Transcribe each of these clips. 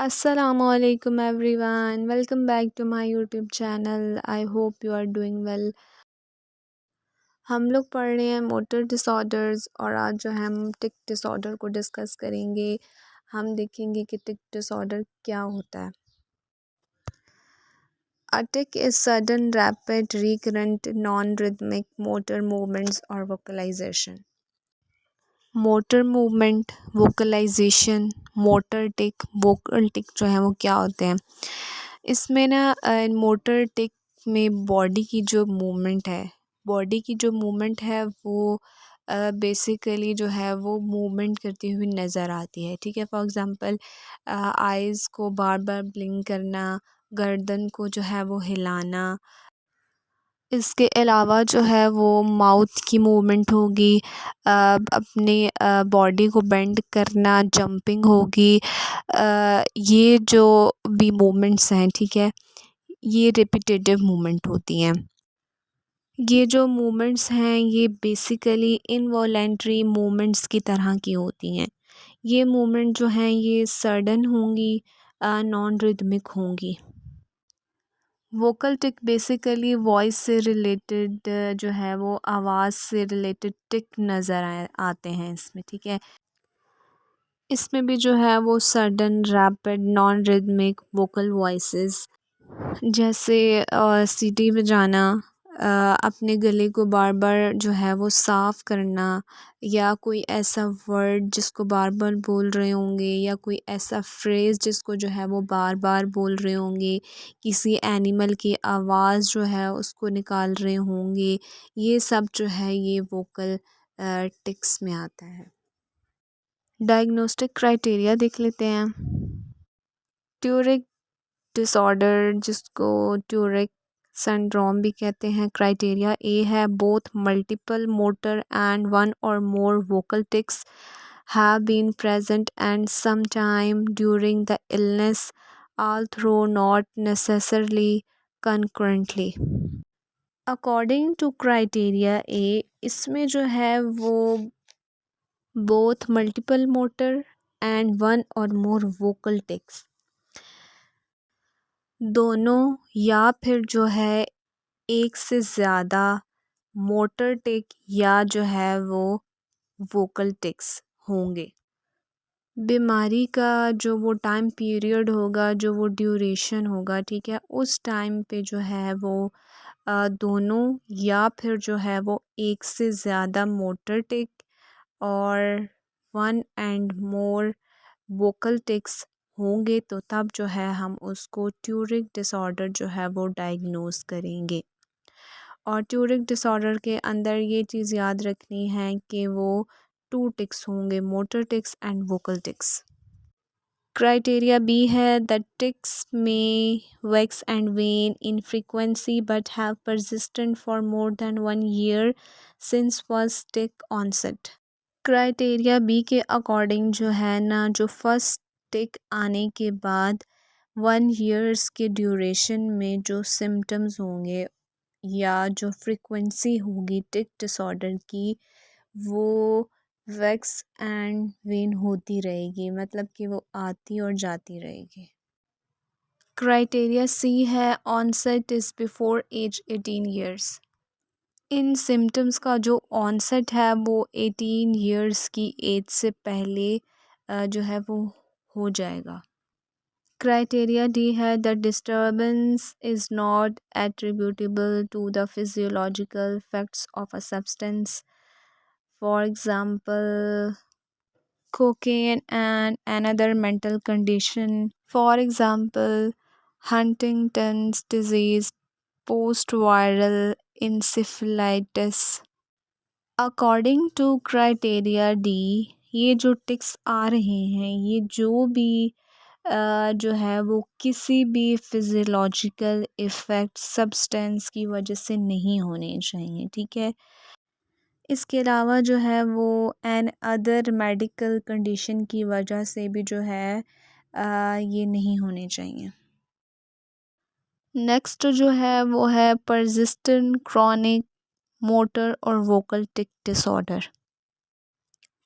Assalamualaikum everyone. Welcome back to my YouTube channel. I hope you are doing well. हम लोग पढ़ रहे हैं मोटर डिसऑर्डर्स और आज जो है हम टिक डिसऑर्डर को डिस्कस करेंगे। हम देखेंगे कि टिक डिसऑर्डर क्या होता है। A tic is sudden, rapid, recurrent, non-rhythmic motor movements or vocalization. Motor movement, vocalisation, motor tic, vocal tic जो है वो क्या होते हैं। इसमें ना मोटर टिक में बॉडी की जो मूवमेंट है वो बेसिकली जो है वो मूवमेंट करती हुई नज़र आती है। ठीक है, फॉर एग्ज़ाम्पल आइज़ को बार बार ब्लिंक करना, गर्दन को जो है वो हिलाना। इसके अलावा जो है वो माउथ की मूवमेंट होगी, अपने बॉडी को बेंड करना, जंपिंग होगी। ये जो भी मूवमेंट्स हैं, ठीक है, ये रिपीटेटिव मूवमेंट होती हैं। ये जो मूवमेंट्स हैं ये बेसिकली इनवॉलेंट्री मूवमेंट्स की तरह की होती हैं। ये मूवमेंट जो हैं ये सडन होंगी, नॉन रिदमिक होंगी। वोकल टिक बेसिकली वॉइस से रिलेटेड जो है वो आवाज़ से रिलेटेड टिक नज़र आते हैं इसमें। ठीक है, इसमें भी जो है वो sudden, rapid, non rhythmic vocal voices, जैसे सीटी बजाना, अपने गले को बार बार जो है वो साफ़ करना, या कोई ऐसा वर्ड जिसको बार बार बोल रहे होंगे, या कोई ऐसा फ्रेज़ जिसको जो है वो बार बार बोल रहे होंगे, किसी एनिमल की आवाज़ जो है उसको निकाल रहे होंगे। ये सब जो है ये वोकल टिक्स में आता है। डायग्नोस्टिक क्राइटेरिया देख लेते हैं। ट्यूरिक डिसऑर्डर, जिसको ट्यूरिक सिंड्रोम भी कहते हैं, क्राइटेरिया ए है both multiple motor and one or more vocal tics have been present and sometime during the illness, although not necessarily concurrently. According to criteria A, इसमें जो है वो both multiple motor and one or more vocal tics, दोनों या फिर जो है एक से ज़्यादा मोटर टिक या जो है वो वोकल टिक्स होंगे। बीमारी का जो वो टाइम पीरियड होगा, जो वो ड्यूरेशन होगा, ठीक है, उस टाइम पे जो है वो दोनों या फिर जो है वो एक से ज़्यादा मोटर टिक और one and more vocal tics होंगे, तो तब जो है हम उसको ट्यूरिक डिसऑर्डर जो है वो डायग्नोस करेंगे। और ट्यूरिक डिसऑर्डर के अंदर ये चीज़ याद रखनी है कि वो टू टिक्स होंगे, motor tics and vocal tics. Criteria B है the tics may wax and wane in frequency but have persistent for more than 1 year since first tic onset. Criteria B के अकॉर्डिंग जो है ना, जो first टिक आने के बाद 1 years के ड्यूरेशन में जो सिम्टम्स होंगे या जो फ्रीक्वेंसी होगी टिक डिसऑर्डर की, वो वैक्स एंड वेन होती रहेगी, मतलब कि वो आती और जाती रहेगी। क्राइटेरिया सी है onset is before age 18 years। इन सिम्टम्स का जो ऑनसेट है वो 18 years की एज से पहले जो है वो हो जाएगा। क्राइटेरिया डी है the disturbance is not attributable to the physiological facts of a substance, for example cocaine and another mental condition, for example, Huntington's disease, post-viral encephalitis. According to criteria D, ये जो ticks आ रहे हैं ये जो भी जो है वो किसी भी फिजियोलॉजिकल इफ़ेक्ट सब्सटेंस की वजह से नहीं होने चाहिए। ठीक है, इसके अलावा जो है वो एन अदर मेडिकल कंडीशन की वजह से भी जो है ये नहीं होने चाहिए। नेक्स्ट जो है वो है परसिस्टेंट क्रॉनिक मोटर और vocal tic disorder.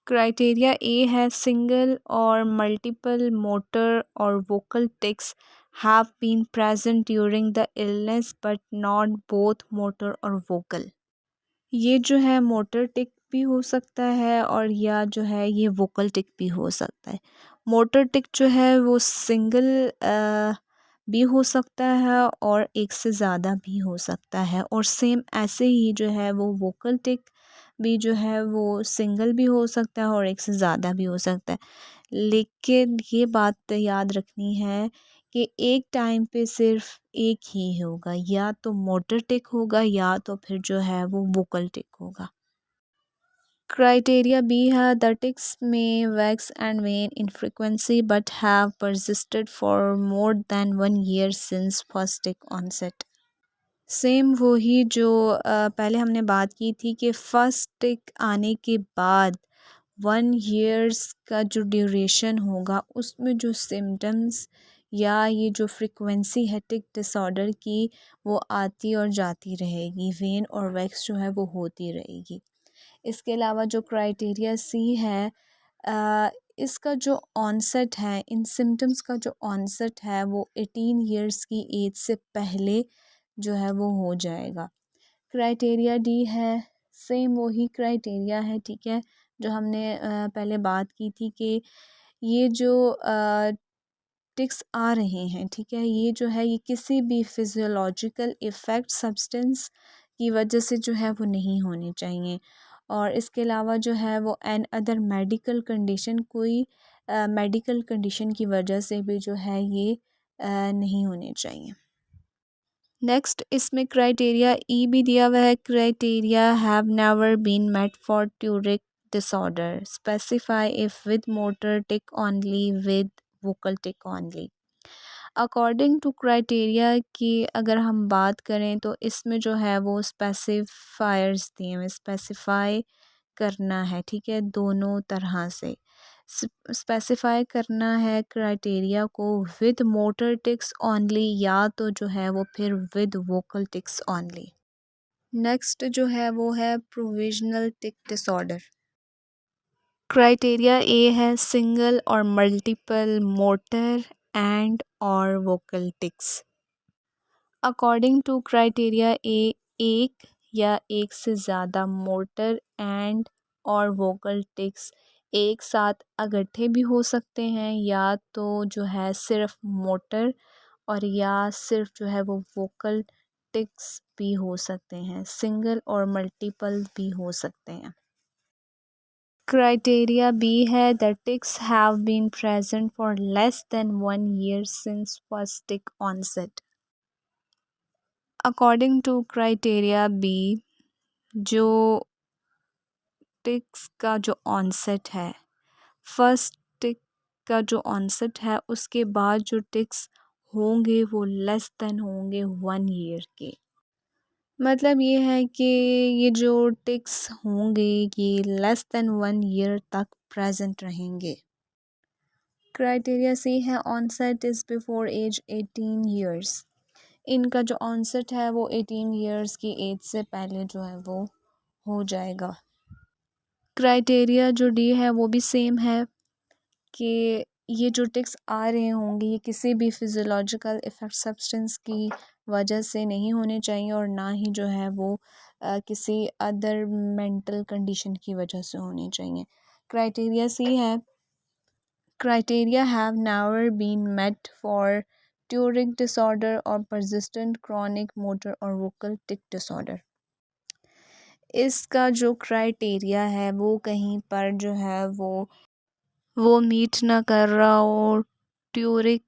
Criteria A है सिंगल और मल्टीपल मोटर और vocal tics have been present during the illness but not both motor और वोकल। ये जो है मोटर टिक भी हो सकता है और या जो है ये वोकल टिक भी हो सकता है। मोटर टिक जो है वो सिंगल भी हो सकता है और एक से ज़्यादा भी हो सकता है, और सेम ऐसे ही जो है वो वोकल टिक भी जो है वो सिंगल भी हो सकता है और एक से ज़्यादा भी हो सकता है। लेकिन ये बात याद रखनी है कि एक टाइम पे सिर्फ एक ही होगा, या तो मोटर टिक होगा या तो फिर जो है वो वोकल टिक होगा। क्राइटेरिया बी है the tics may wax and wane in frequency but have persisted for more than 1 year since first tic onset. Same वही जो पहले हमने बात की थी कि फर्स्ट टिक आने के बाद 1 years का जो ड्यूरेशन होगा उसमें जो सिम्टम्स या ये जो फ्रिक्वेंसी है टिक डिसऑर्डर की वो आती और जाती रहेगी, वेन और वैक्स जो है वो होती रहेगी। इसके अलावा जो क्राइटेरिया सी है, अ, इसका जो ऑनसेट है, इन सिम्टम्स का जो ऑनसेट है वो 18 years की एज से पहले जो है वो हो जाएगा। क्राइटेरिया डी है सेम वही क्राइटेरिया है, ठीक है, जो हमने पहले बात की थी कि ये जो टिक्स आ रहे हैं, ठीक है, ये जो है ये किसी भी फिजियोलॉजिकल इफ़ेक्ट सब्सटेंस की वजह से जो है वो नहीं होने चाहिए। और इसके अलावा जो है वो एन अदर मेडिकल कंडीशन, कोई मेडिकल कंडीशन की वजह से भी जो है ये नहीं होने चाहिए। नेक्स्ट इसमें क्राइटेरिया ई भी दिया हुआ है, criteria have never been met for Tourette's disorder, specify if with motor tic only with vocal tic only. According to criteria की अगर हम बात करें तो इसमें जो है वो स्पेसिफायर्स दिए हुए, स्पेसिफाई करना है, ठीक है, दोनों तरह से स्पेसिफाई करना है क्राइटेरिया को विद मोटर टिक्स ओनली या तो जो है वो फिर with vocal tics only. Next जो है वो है provisional tic disorder. Criteria A है सिंगल और multiple motor and or vocal tics. According to criteria A, एक या एक से ज़्यादा motor and or vocal tics एक साथ इकट्ठे भी हो सकते हैं, या तो जो है सिर्फ मोटर और या सिर्फ जो है वो वोकल टिक्स भी हो सकते हैं, सिंगल और मल्टीपल भी हो सकते हैं। क्राइटेरिया बी है the tics have been present for less than 1 year since first tic onset. According to criteria B, जो टिक्स का जो ऑनसेट है, फर्स्ट टिक का जो ऑनसेट है उसके बाद जो टिक्स होंगे वो लेस देन होंगे 1 year के। मतलब ये है कि ये जो टिक्स होंगे ये लेस देन 1 year तक प्रेजेंट रहेंगे। क्राइटेरिया सी है onset is before age 18 years। इनका जो ऑनसेट है वो 18 years की एज से पहले जो है वो हो जाएगा। क्राइटेरिया जो डी है वो भी सेम है कि ये जो टिक्स आ रहे होंगे ये किसी भी फिज़ियोलॉजिकल इफ़ेक्ट सब्सटेंस की वजह से नहीं होने चाहिए और ना ही जो है वो किसी अदर मेंटल कंडीशन की वजह से होने चाहिए। क्राइटेरिया सी है criteria have never been met for Tourette's disorder or persistent chronic motor और वोकल टिक डिसऑर्डर। इसका जो क्राइटेरिया है वो कहीं पर जो है वो मीट ना कर रहा हो ट्यूरिक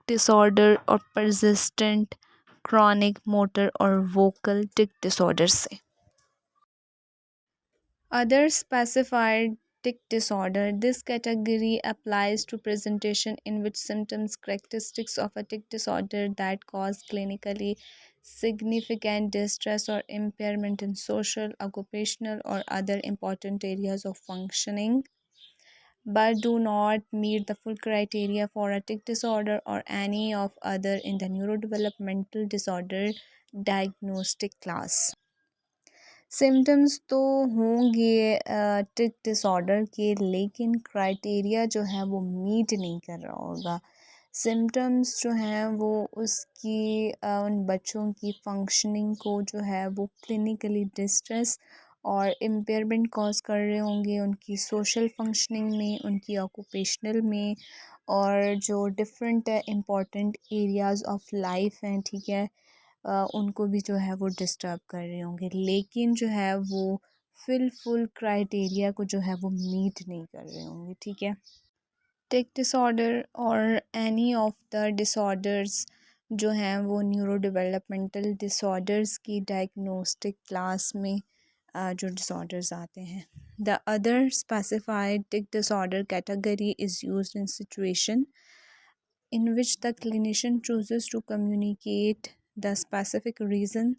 disorder or persistent chronic motor और वोकल टिक डिसऑर्डर से। Other specified tic disorder. This category applies to presentation in which symptoms characteristics of a tic disorder that cause clinically significant distress or impairment in social, occupational, or other important areas of functioning, but do not meet the full criteria for a tic disorder or any of other in the neurodevelopmental disorder diagnostic class. Symptoms तो होंगे टिक disorder के, लेकिन criteria जो है वो meet नहीं कर रहा होगा। सिम्टम्स जो हैं वो उसकी उन बच्चों की फंक्शनिंग को जो है वो क्लिनिकली डिस्ट्रेस और इम्पेयरमेंट कॉज कर रहे होंगे, उनकी सोशल फंक्शनिंग में, उनकी ऑक्यूपेशनल में, और जो different important areas of life हैं, ठीक है, उनको भी जो है वो डिस्टर्ब कर रहे होंगे, लेकिन जो है वो फुल क्राइटेरिया को जो है वो मीट नहीं कर रहे होंगे, ठीक है। टिक डिसऑर्डर और एनी ऑफ द डिसऑर्डर्स जो हैं वो न्यूरो डेवलपमेंटल डिसऑर्डर्स की डायग्नोस्टिक क्लास में जो डिसऑर्डर्स आते हैं। The other specified tick disorder category is used in situation in which the clinician chooses to communicate the specific reason।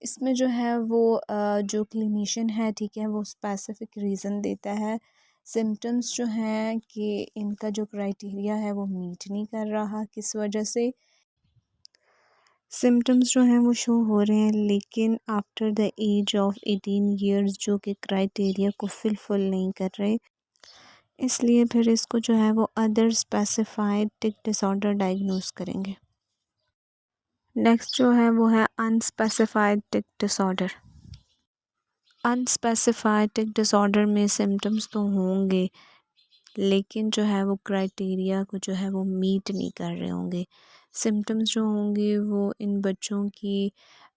इसमें जो है वो जो क्लिनिशियन है, ठीक है, वो स्पेसिफिक रीज़न देता है। सिम्टम्स जो हैं कि इनका जो क्राइटेरिया है वो मीट नहीं कर रहा, किस वजह से। सिम्टम्स जो हैं वो शो हो रहे हैं, लेकिन after the age of 18 years जो कि क्राइटेरिया को फिलफिल नहीं कर रहे, इसलिए फिर इसको जो है वो अदर स्पेसिफाइड टिक डिसऑर्डर डायग्नोस करेंगे। नेक्स्ट जो है वो है अनस्पेसिफाइड टिक डिसऑर्डर। अनस्पेसिफाइड टिक डिसऑर्डर में सिम्टम्स तो होंगे, लेकिन जो है वो क्राइटेरिया को जो है वो मीट नहीं कर रहे होंगे। सिम्टम्स जो होंगे वो इन बच्चों की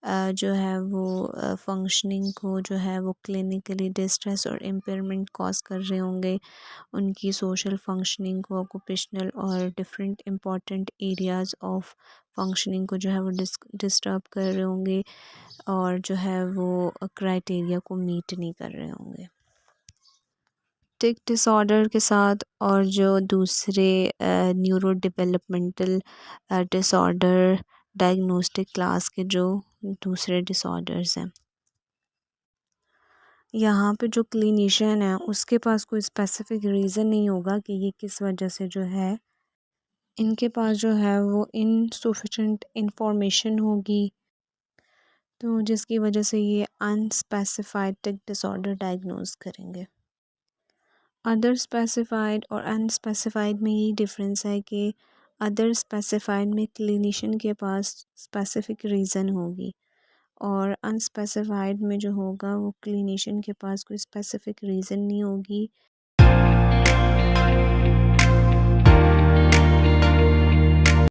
जो है वो फंक्शनिंग को जो है वो क्लिनिकली डिस्ट्रेस और इम्पेयरमेंट कॉज कर रहे होंगे, उनकी सोशल फंक्शनिंग को, ऑक्यूपेशनल और different important areas of functioning को जो है वो डिस्टर्ब कर रहे होंगे, और जो है वो क्राइटेरिया को मीट नहीं कर रहे होंगे। टिक डिसऑर्डर के साथ और जो दूसरे neuro developmental disorder diagnostic class के जो दूसरे डिसऑर्डर्स हैं, यहाँ पे जो क्लिनिशियन है उसके पास कोई स्पेसिफिक रीज़न नहीं होगा कि ये किस वजह से जो है, इनके पास जो है वो इनसफिशेंट इंफॉर्मेशन होगी, तो जिसकी वजह से ये अनस्पेसिफाइड टिक डिसऑर्डर डायग्नोज करेंगे। अदर स्पेसिफाइड और अनस्पेसिफाइड में यही डिफरेंस है कि अदर स्पेसिफाइड में क्लिनिशियन के पास स्पेसिफिक रीज़न होगी, और अनस्पेसिफाइड में जो होगा वो क्लिनिशियन के पास कोई स्पेसिफिक रीज़न नहीं होगी,